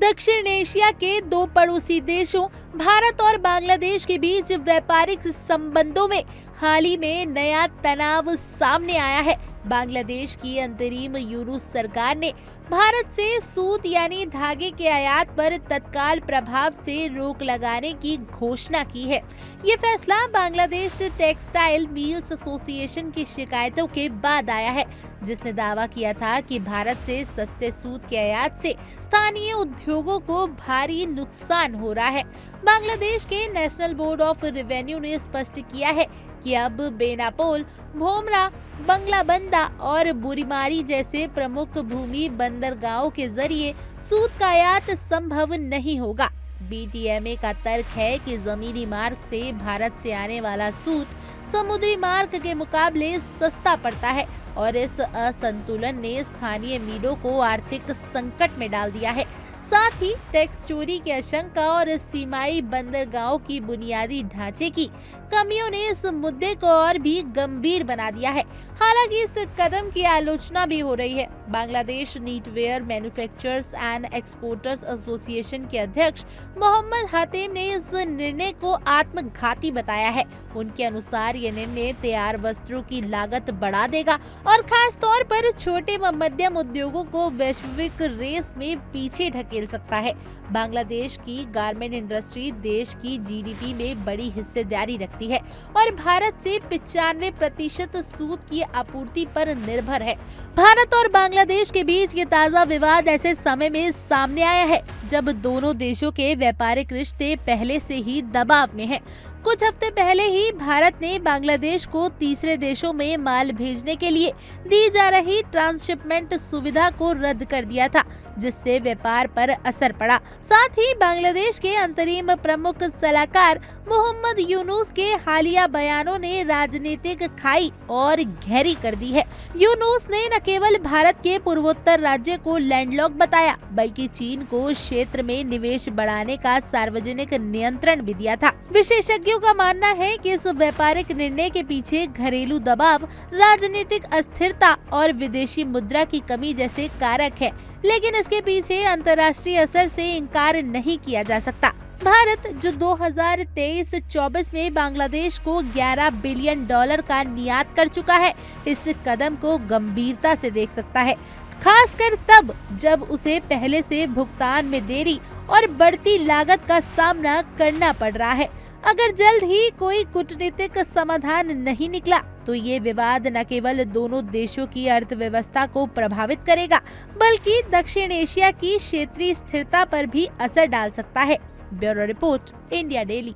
दक्षिण एशिया के दो पड़ोसी देशों भारत और बांग्लादेश के बीच व्यापारिक संबंधों में हाल ही में नया तनाव सामने आया है। बांग्लादेश की अंतरिम यूनुस सरकार ने भारत से सूत यानी धागे के आयात पर तत्काल प्रभाव से रोक लगाने की घोषणा की है। ये फैसला बांग्लादेश टेक्सटाइल मिल्स एसोसिएशन की शिकायतों के बाद आया है, जिसने दावा किया था कि भारत से सस्ते सूत के आयात से स्थानीय उद्योगों को भारी नुकसान हो रहा है। बांग्लादेश के नेशनल बोर्ड ऑफ रेवेन्यू ने स्पष्ट किया है कि अब बेनापोल, भोमरा, बंगलाबंदा और बुरीमारी जैसे प्रमुख भूमि बंदरगाहों के जरिए सूत का आयात संभव नहीं होगा। BTMA का तर्क है कि जमीनी मार्ग से भारत से आने वाला सूत समुद्री मार्ग के मुकाबले सस्ता पड़ता है और इस असंतुलन ने स्थानीय मिलों को आर्थिक संकट में डाल दिया है। साथ ही टैक्स चोरी की आशंका और सीमाई बंदरगाहों की बुनियादी ढांचे की कमियों ने इस मुद्दे को और भी गंभीर बना दिया है। हालांकि इस कदम की आलोचना भी हो रही है। Bangladesh knitwear manufacturers and exporters association के अध्यक्ष मोहम्मद हातिम ने इस निर्णय को आत्मघाती बताया है। उनके अनुसार ये निर्णय तैयार वस्त्रों की लागत बढ़ा देगा और खास तौर पर छोटे व मध्यम उद्योगों को वैश्विक रेस में पीछे ढकेल सकता है। बांग्लादेश की गारमेंट इंडस्ट्री देश की GDP में बड़ी हिस्सेदारी रखती है और भारत से 95% सूत की आपूर्ति पर निर्भर है। भारत और बांग्लादेश के बीच ये ताज़ा विवाद ऐसे समय में सामने आया है जब दोनों देशों के व्यापारिक रिश्ते पहले से ही दबाव में हैं। कुछ हफ्ते पहले ही भारत ने बांग्लादेश को तीसरे देशों में माल भेजने के लिए दी जा रही ट्रांसशिपमेंट सुविधा को रद्द कर दिया था, जिससे व्यापार पर असर पड़ा। साथ ही बांग्लादेश के अंतरिम प्रमुख सलाहकार मोहम्मद यूनुस के हालिया बयानों ने राजनीतिक खाई और गहरी कर दी है। यूनुस ने न केवल भारत के पूर्वोत्तर राज्य को लैंडलॉक बताया, बल्कि चीन को क्षेत्र में निवेश बढ़ाने का सार्वजनिक नियंत्रण भी दिया था। विशेषज्ञों का मानना है कि इस व्यापारिक निर्णय के पीछे घरेलू दबाव, राजनीतिक अस्थिरता और विदेशी मुद्रा की कमी जैसे कारक है, लेकिन इसके पीछे अंतर्राष्ट्रीय असर से इनकार नहीं किया जा सकता। भारत जो 2023-24 में बांग्लादेश को $11 बिलियन का निर्यात कर चुका है, इस कदम को गंभीरता से देख सकता है, खासकर तब जब उसे पहले से भुगतान में देरी और बढ़ती लागत का सामना करना पड़ रहा है। अगर जल्द ही कोई कूटनीतिक समाधान नहीं निकला तो ये विवाद न केवल दोनों देशों की अर्थव्यवस्था को प्रभावित करेगा, बल्कि दक्षिण एशिया की क्षेत्रीय स्थिरता पर भी असर डाल सकता है। Bureau report, India daily.